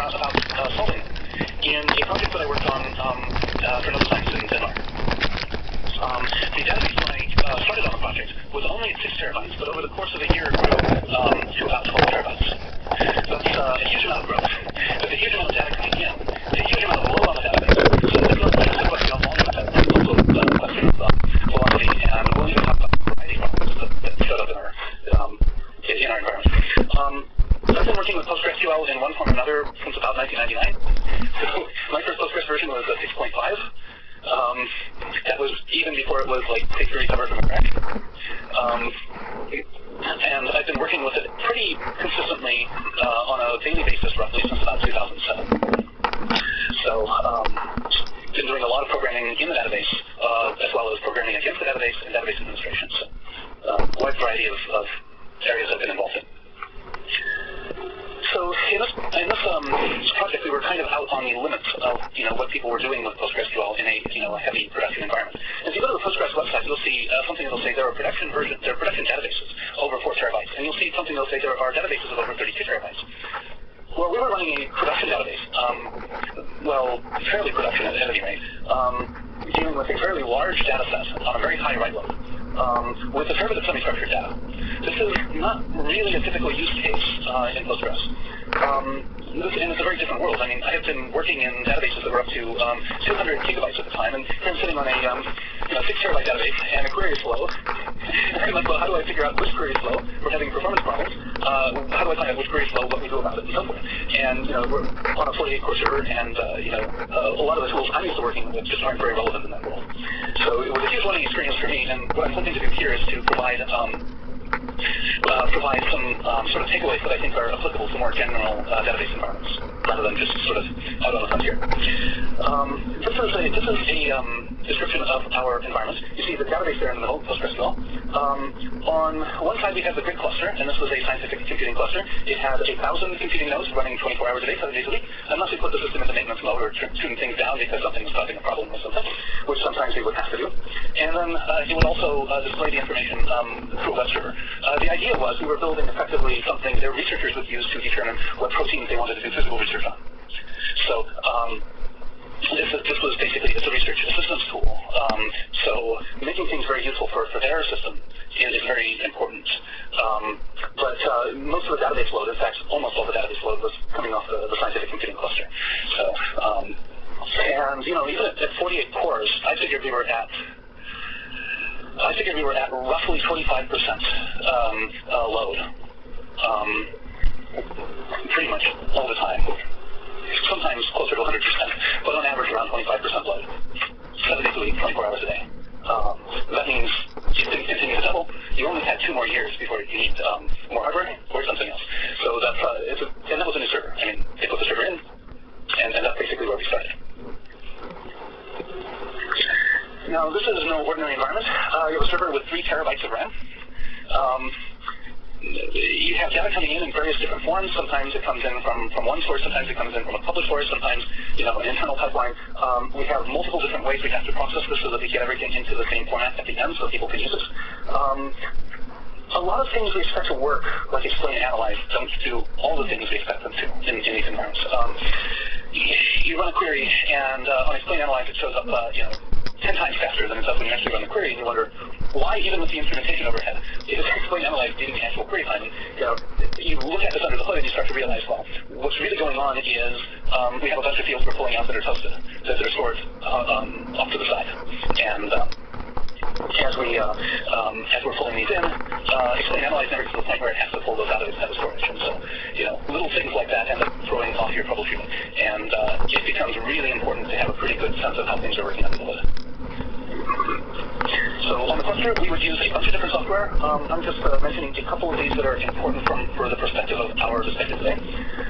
about solving in a project that I worked on for Nova Science in Denmark. The database when I started on the project was only at 6 terabytes, but over the course of a year it grew to about 12 terabytes. That's a huge amount of growth. There's a huge amount of data coming in, a huge amount of load on the database. So it's not just a question of volume, it's also a question of velocity, and we'll even talk about a variety of problems that showed up in our environment. I've been working with PostgreSQL in one form or another since about 1999. So my first Postgres version was 6.5. That was even before it was like quick to recover from a crash. And I've been working with it pretty consistently on a daily basis roughly since about 2007. So been doing a lot of programming in the database as well as programming against the database and database administration. So wide variety of areas I've been involved in. So in this project, we were kind of out on the limits of what people were doing with PostgreSQL in a heavy production environment. If you go to the Postgres website, you'll see something that'll say there are production databases over 4 terabytes, and you'll see something that'll say there are databases of over 32 terabytes. Well, we were running a production database, fairly production at any rate, dealing with a fairly large data set on a very high write load. With a fair bit of semi-structured data. This is not really a typical use case in Postgres. And it's a very different world. I mean, I have been working in databases that were up to 200 gigabytes at the time, and here I'm sitting on a 6 terabyte database, and a query is slow. I'm like, well, how do I figure out which query is slow? We're having performance problems. How do I find out which query is slow, what we do about it, and so forth? And, we're on a 48-core server, and, a lot of the tools I'm used to working with just aren't very relevant in that world. So it was a huge learning experience for me, and what I'm hoping to do here is to provide some sort of takeaways that I think are applicable to more general database environments, rather than just sort of out on the frontier. This is a description of our environment. You see the database there in the middle, PostgreSQL. On one side we have the grid cluster, and this was a scientific computing cluster. It had 1,000 computing nodes running 24 hours a day, 7 days a week, unless we put the system into maintenance mode or tune things down because something was causing a problem with something, which sometimes we would have to do. And then it would also display the information through a web server. The idea was we were building effectively something that researchers would use to determine what proteins they wanted to do physical research on. So this was basically, it's a research assistance tool. So making things very useful for their system is very important. But most of the database load, in fact, almost all the database load was coming off the scientific computing cluster. So, and even at 48 cores, I figured we were at roughly 25% load, pretty much all the time. Sometimes closer to 100%, but on average around 25% load. 7 days a week, 24 hours a day. That means if things continue to double, you only had 2 more years before you need more hardware or something else. So that's and that was a new server. I mean, they put the server in, and that's basically where we started. Now, this is no ordinary environment. You have a server with 3 terabytes of RAM. You have data coming in various different forms. Sometimes it comes in from one source, sometimes it comes in from a public source, sometimes, an internal pipeline. We have multiple different ways we have to process this so that we get everything into the same format at the end so people can use it. A lot of things we expect to work, like explain and analyze, don't do all the things we expect them to in these environments. You run a query, and on explain and analyze, it shows up, 10 times faster than it does when you actually run the query, and you wonder, why even with the instrumentation overhead is explain and analyze beating the actual query time? And, you look at this under the hood and you start to realize, well, what's really going on is we have a bunch of fields we're pulling out that are toasted, that are stored off to the side. And as we're pulling these in, explain and analyze never gets to the point where it has to pull those out of its head of storage. And so, little things like that end up throwing off your troubleshooting. And it becomes really important to have a pretty good sense of how things are working under the hood. So on the cluster, we would use a bunch of different software. I'm just mentioning a couple of these that are important for the perspective of our discussion today.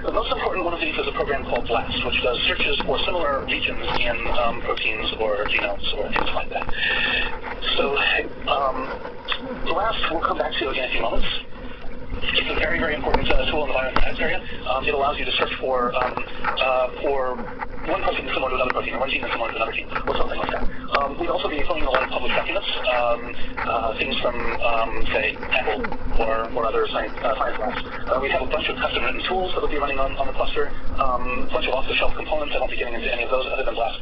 The most important one of these is a program called BLAST, which does searches for similar regions in proteins or genomes or things like that. So BLAST we'll come back to in a few moments. It's a very, very important tool in the bioinformatics area. It allows you to search for one protein similar to another protein, or one gene similar to another gene, or something like that. We'd also be pulling a lot of published documents, things from, say, Apple or other science labs. We have a bunch of custom-written tools that will be running on the cluster, a bunch of off-the-shelf components. I won't be getting into any of those other than Blast.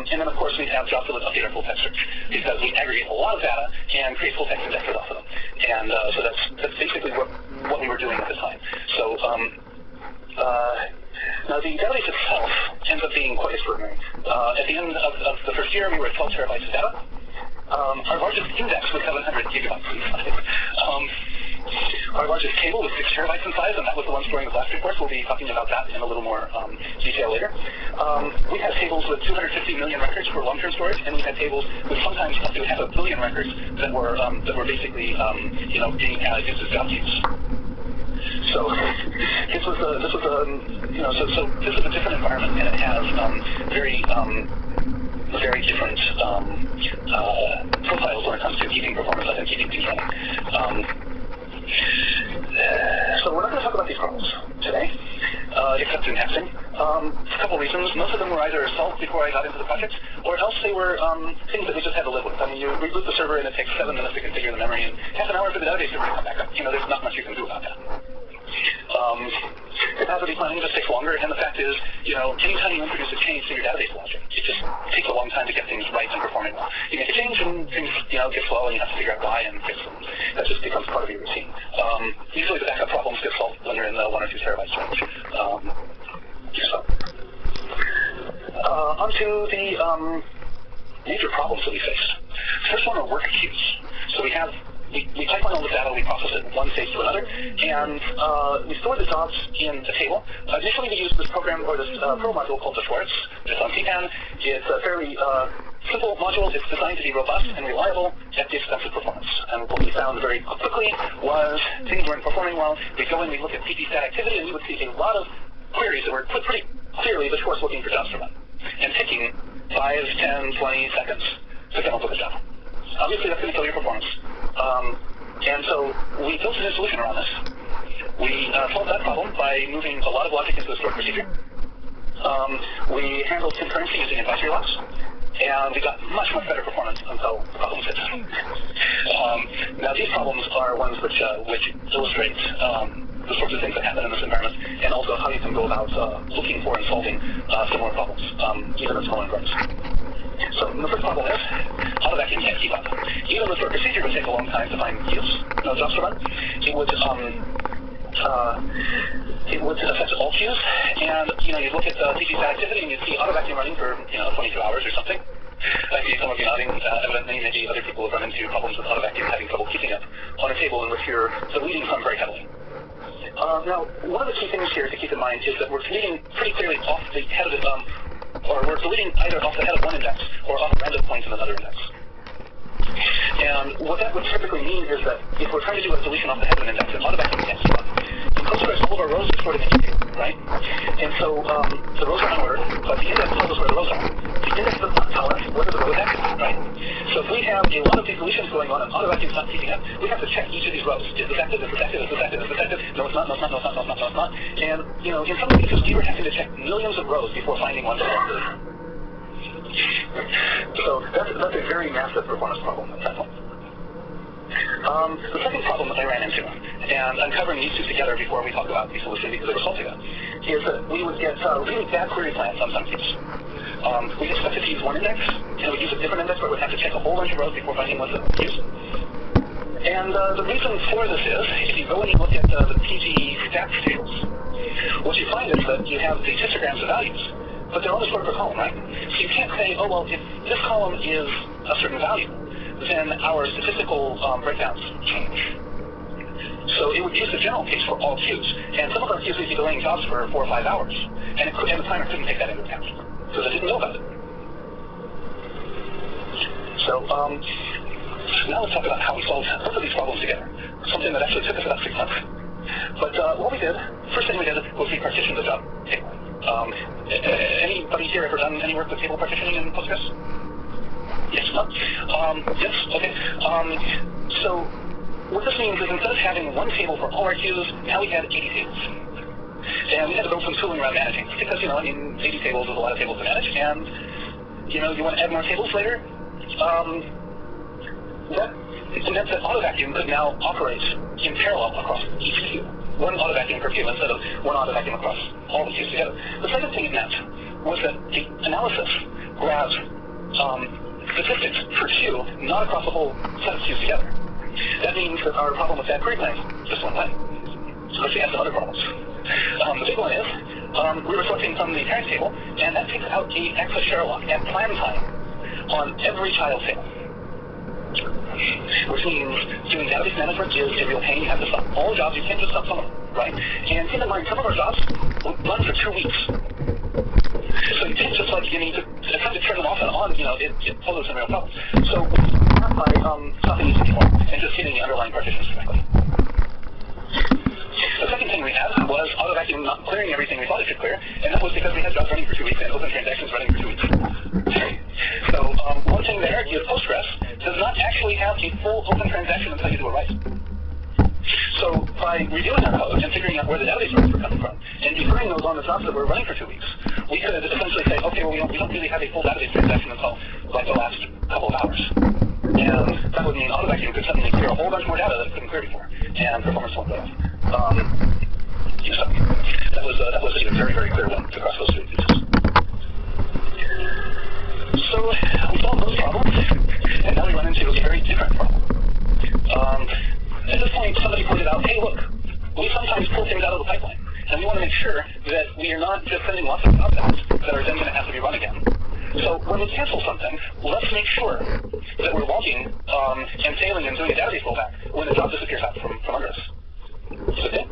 And then, of course, we have jobs that would update our full text search because we aggregate a lot of data and create full text indexes off of them. And so that's basically what we were doing at the time. So now the database itself ends up being quite extraordinary. At the end of the first year, we were at 12 terabytes of data. Our largest index was 700 gigabytes in size. Our largest table was 6 terabytes in size, and that was the one storing the Blast reports. We'll be talking about that in a little more detail later. We had tables with 250 million records for long-term storage, and we had tables with sometimes up to 500 million records that were basically being used as job queues. So this was a different environment, and it has very different profiles when it comes to keeping performance up and keeping things running. So we're not going to talk about these problems today, except in testing. A couple reasons. Most of them were either solved before I got into the project, or else they were things that we just had to live with. I mean, you reboot the server and it takes 7 minutes to configure the memory, and half an hour for the database server to come back up. There's not much you can do about that. Capacity planning just takes longer, and the fact is, anytime you introduce a change to your database logic, it just takes a long time to get things right and performing well. You make a change and things, get slow, and you have to figure out why and fix them. That just becomes part of your routine. Usually the backup problems get solved when you're in the 1 or 2 terabytes range. Onto the major problems that we face. First one are worker queues. So we pipeline all the data, we process it one stage to another, and we store the jobs in a table. Initially, we used this program, or this Perl module called the Schwartz. It's on CPAN. It's a fairly simple module. It's designed to be robust and reliable at the expense of performance. And what we found very quickly was things weren't performing well. We'd go in, we'd look at PT-stat activity, and we would see a lot of queries that were put pretty clearly the Schwartz looking for jobs to run, and taking 5, 10, 20 seconds to come up with a job. Obviously, that's going to kill your performance. And so we built a new solution around this. We solved that problem by moving a lot of logic into the stored procedure. We handled concurrency using advisory locks, and we got much better performance until the problem was hit. Now, these problems are ones which illustrate the sorts of things that happen in this environment, and also how you can go about looking for and solving similar problems, even in small environments. So the first problem is, auto vacuum can't keep up. Even though the stored procedure would take a long time to find queues, jobs to run, it would affect all queues, and you look at PT-stat activity and you see auto vacuum running for 22 hours or something. I see some of you nodding. Evidently, maybe other people have run into problems with auto vacuum having trouble keeping up on a table in which you're deleting from very heavily. Now, one of the key things here to keep in mind is that we're deleting pretty clearly off the head of the or we're deleting either off the head of one index or off random points in another index. And what that would typically mean is that if we're trying to do a deletion off the head of an index, an auto vacuum can't keep up. In Postgres, all of our rows are stored in a table, right? And so the rows are unordered, but the index tells us where the rows are. The index does not tell us whether the row is active, right? So if we have a lot of these deletions going on and auto vacuum is not keeping up, we have to check each of these rows. Is this active? Is this active? Is this active? Is this active? No, it's not. No, it's not. No, it's not. No, it's not. No, it's not. And in some cases, we were having to check millions of rows before finding one that was. So that's a very massive performance problem at that point. The second problem that I ran into, and I'm covering these two together before we talk about the solution because they were solved together, is that we would get really bad query plans on some queues. We expected to use one index, and we'd use a different index where we'd have to check a whole bunch of rows before finding one that we use. And the reason for this is, if you go and you look at the PT-stat tables, what you find is that you have these histograms of values, but they're all stored per column, right? So you can't say, oh, well, if this column is a certain value, then our statistical breakdowns change. So it would use the general case for all queues. And some of our queues would be delaying jobs for 4 or 5 hours, and the timer couldn't take that into account, because it didn't know about it. So now let's talk about how we solved both of these problems together, something that actually took us about 6 months. But what we did, first thing we did was we partitioned the job table. Anybody here ever done any work with table partitioning in Postgres? Yes, no? Yes, okay. So what this means is instead of having one table for all our queues, now we had 80 tables. And we had to build some tooling around managing this because, 80 tables is a lot of tables to manage, and, you want to add more tables later. That meant that AutoVacuum could now operate in parallel across each queue. one auto vacuum per queue instead of one auto vacuum across all the queues together. The second thing it meant was that the analysis grabbed statistics per queue, not across the whole set of queues together. That means that our problem with bad query plans just went away. So let's see, have some other problems. The big one is we were selecting from the parent table, and that takes out the access share lock at plan time on every child table. Which means doing database management is a real pain. You have to stop all jobs. You can't just stop some of them, right? And keep in mind, some of our jobs run for 2 weeks. So you can't just need to attempt to turn them off and on, it poses some real problems. So we start by stopping using form and just hitting the underlying partitions directly. The second thing we had was auto vacuum not clearing everything we thought it should clear, and that was because we had jobs running for 2 weeks and open transactions running for 2 weeks. So one thing there is Postgres does not actually have a full open transaction until you do a write. So by reviewing our code and figuring out where the database rows were coming from and deferring those on the jobs that were running for 2 weeks, we could essentially say, okay, well, we don't really have a full database transaction until like the last couple of hours. And that would mean auto vacuum could suddenly clear a whole bunch more data that it couldn't clear before, and performance won't go off. So that was a very, very clear one across those 2 pieces. So we solved those problems, and now we run into a very different problem. At this point, somebody pointed out, hey, look, we sometimes pull things out of the pipeline, and we want to make sure that we are not just sending lots of jobs out that are then going to have to be run again. So when we cancel something, let's make sure that we're logging and failing and doing a database rollback when the job disappears out from under us. Okay?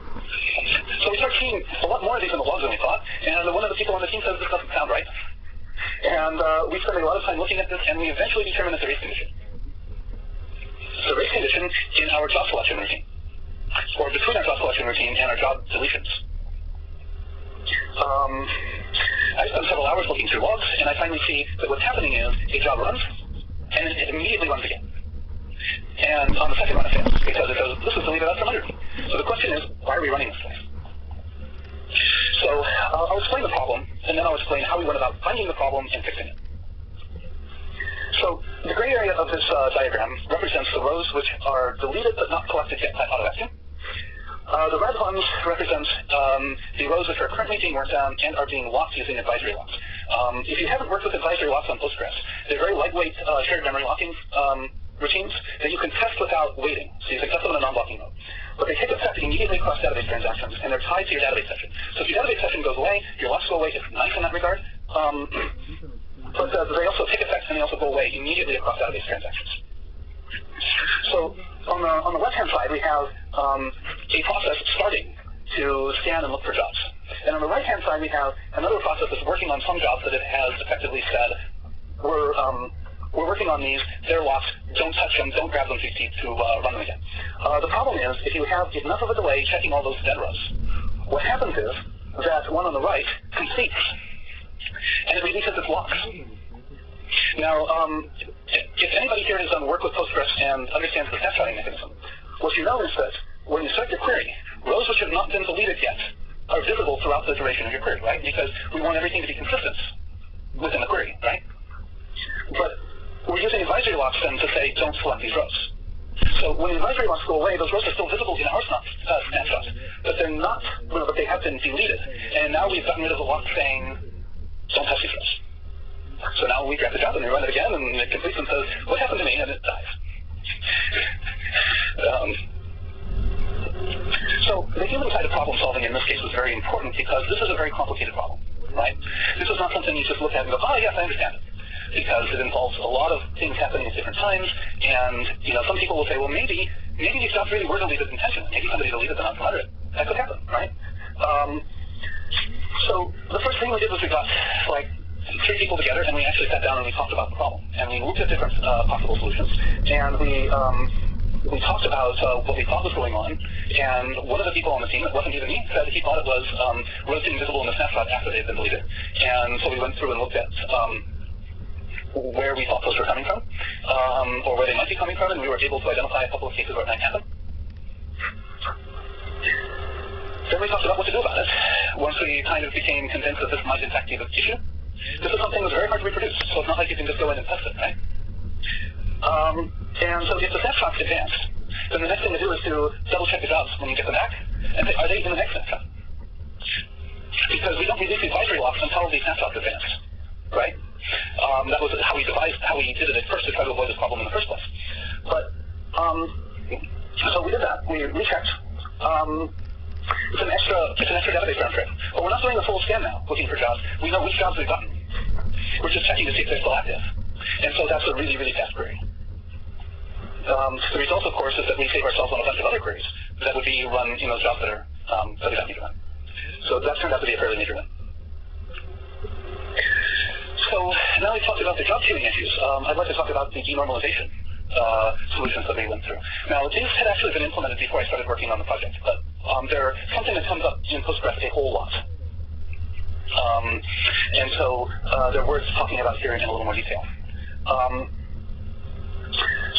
So we start seeing a lot more of these in the logs than we thought, and one of the people on the team says this doesn't sound right. And we spend a lot of time looking at this, and we eventually determine it's a race condition. It's a race condition in our job selection routine, or between our job selection routine and our job deletions. I spent several hours looking through logs, and I finally see that what's happening is a job runs, and then it immediately runs again. And on the second run it fails, because it goes, this is deleted out from under me. So the question is, why are we running this place? So I'll explain the problem, and then I'll explain how we went about finding the problem and fixing it. So the gray area of this diagram represents the rows which are deleted but not collected yet by auto vacuum. The red ones represent the rows which are currently being worked on and are being locked using advisory locks. If you haven't worked with advisory locks on Postgres, they're very lightweight shared memory locking routines that you can test without waiting. So you can test them in a non-blocking mode. But they take effect immediately across database transactions, and they're tied to your database session. So if your database session goes away, your locks go away. It's nice in that regard. But they also take effect, and they also go away immediately across database transactions. So on the left-hand side, we have a process starting to scan and look for jobs. And on the right-hand side, we have another process that's working on some jobs that it has effectively said, we're working on these, they're locked, don't touch them, don't grab them to run them again. The problem is, if you have enough of a delay checking all those dead rows, what happens is that one on the right completes, and it releases its locks. Now, if anybody here has done work with Postgres and understands the snapshotting mechanism, what you know is that when you start your query, rows which have not been deleted yet are visible throughout the duration of your query, right? Because we want everything to be consistent within the query, right? But we're using advisory locks then to say, don't select these rows. So when the advisory locks go away, those rows are still visible in our snapshot, but they're not, but they have been deleted. And now we've gotten rid of the lock saying, don't touch these rows. So now we grab the job and we run it again, and it completes and says, what happened to me? And it dies. So the human side of problem solving in this case was very important because this is a very complicated problem, right? This is not something you just look at and go, oh, yes, I understand it. Because it involves a lot of things happening at different times, and some people will say, well, maybe these jobs really were deleted intentionally. Maybe somebody deleted them out from under it. That could happen, right? So the first thing we did was we got like 3 people together, and we actually sat down and we talked about the problem, and we looked at different possible solutions, and we talked about what we thought was going on, and one of the people on the team, it wasn't even me, said he thought it was rows being visible in the snapshot after they had been deleted, and so we went through and looked at where we thought those were coming from, or where they might be coming from, and we were able to identify a couple of cases where it might happen. Then we talked about what to do about it, once we kind of became convinced that this might in fact be the issue. This is something that's very hard to reproduce, so it's not like you can just go in and test it, right? And so if the snapshot's advanced, then the next thing to do is to double check the jobs when you get them back, and say, are they in the next snapshot? Because we don't release advisory locks until the snapshot's advanced, right? That was how we did it at first to try to avoid this problem in the first place. But, so we did that. We rechecked. It's an extra database round trip. But we're not doing a full scan now, looking for jobs. We know which jobs we've gotten. We're just checking to see if they're still active. And so that's a really, really fast query. The result, of course, is that we save ourselves on a bunch of other queries that would be run in those jobs that are that we don't need to run. So that turned out to be a fairly major win. So now we've talked about the job queuing issues. I'd like to talk about the denormalization solutions that we went through. Now, these had actually been implemented before I started working on the project, but they're something that comes up in Postgres a whole lot. And so they're worth talking about here in a little more detail.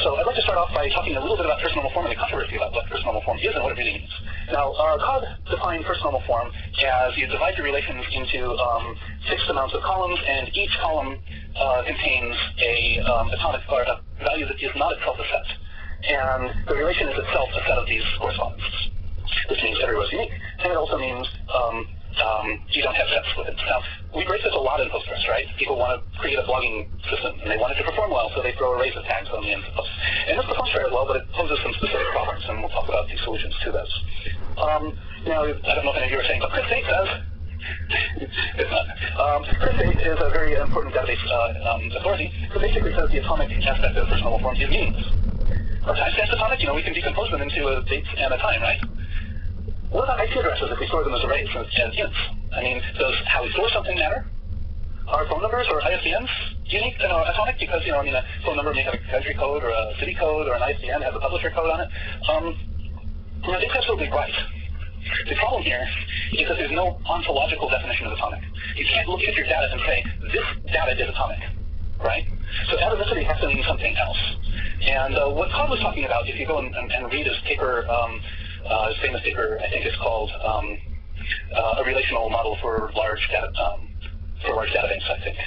So I'd like to start off by talking a little bit about first normal form and the controversy about what first normal form is and what it really means. Now, Cod defined first normal form as you divide your relations into fixed amounts of columns, and each column contains a atomic or a value that is not itself a set. And the relation is itself a set of these correspondents, which means every row is unique. And it also means you don't have sets with it. Now, we break this a lot in Postgres, right? People want to create a blogging system, and they want it to perform well, so they throw arrays of tags on the end of posts. And this performs very well, but it poses some specific problems, and we'll talk about the solutions to this. Now, I don't know if any of you are saying, but Chris8 says, it's not. Chris8 is a very important database authority, that basically says the atomic aspect of first normal form is meaningless. Our timestamps atomic, we can decompose them into a date and a time, right? What about IP addresses if we store them as arrays and ints? I mean, does how we store something matter? Are phone numbers or ISBNs unique and atomic? Because, a phone number may have a country code or a city code, or an ISBN has a publisher code on it. It's absolutely right. The problem here is that there's no ontological definition of atomic. You can't look at your data and say, this data is atomic, right? So atomicity has to mean something else. And what Cod was talking about, if you go and read his paper, his famous paper, I think it's called A Relational Model for Large Database, I think.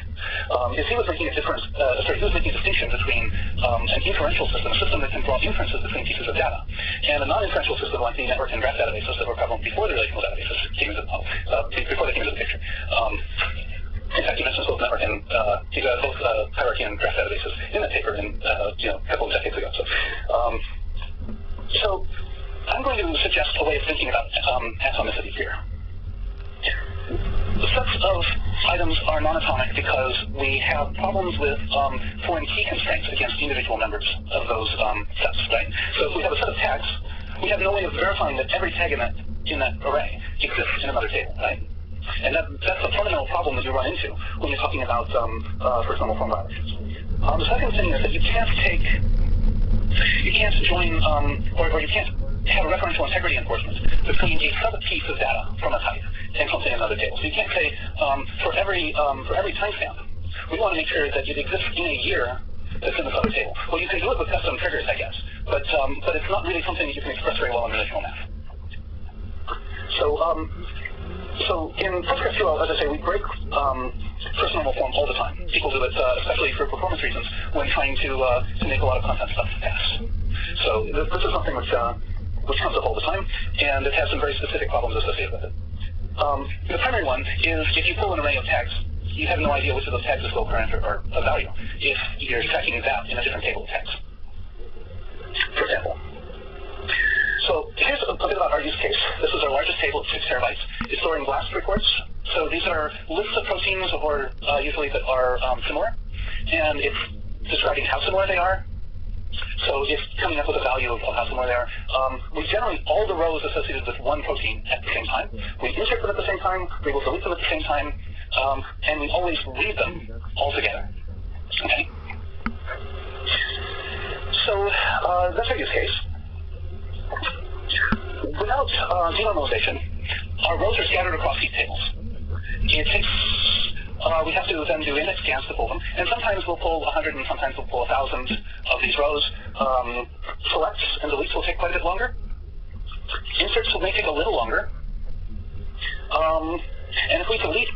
Is he was making a difference, he was making a distinction between an inferential system, a system that can draw inferences between pieces of data, and a non-inferential system like the network and graph databases that were prevalent before the relational databases came into before they came into the picture. In fact, he mentions both network and both hierarchy and graph databases in that paper in a couple of decades ago. So I'm going to suggest a way of thinking about atomicity here. The sets of items are non-atomic because we have problems with foreign key constraints against individual members of those sets, right? So if we have a set of tags, we have no way of verifying that every tag in that array exists in another table, right? And that's a fundamental problem that you run into when you're talking about first normal form violations. The second thing is that you can't join, or you can't have a referential integrity enforcement between a sub-piece of data from a type and something in another table. So you can't say for every timestamp, we want to make sure that it exists in a year that's in this other table. Well, you can do it with custom triggers, I guess, but it's not really something that you can express very well in relational math. So in PostgreSQL, as I say, we break first normal form all the time. People do it, especially for performance reasons, when trying to make a lot of content stuff pass. So this is something which comes up all the time, and it has some very specific problems associated with it. The primary one is if you pull an array of tags, you have no idea which of those tags is low current or a value if you're tracking that in a different table of tags, for example. So here's a bit about our use case. This is our largest table at 6 terabytes. It's storing BLAST reports. So these are lists of proteins, or usually that are similar, and it's describing how similar they are. So it's coming up with a value of how similar they are. We generate all the rows associated with one protein at the same time. We insert them at the same time. We will delete them at the same time. And we always read them all together. Okay? So that's our use case. Without denormalization, our rows are scattered across heap tables. It takes, we have to then do index scans to pull them, and sometimes we'll pull 100 and sometimes we'll pull 1,000 of these rows. Selects and deletes will take quite a bit longer. Inserts may take a little longer. And if we delete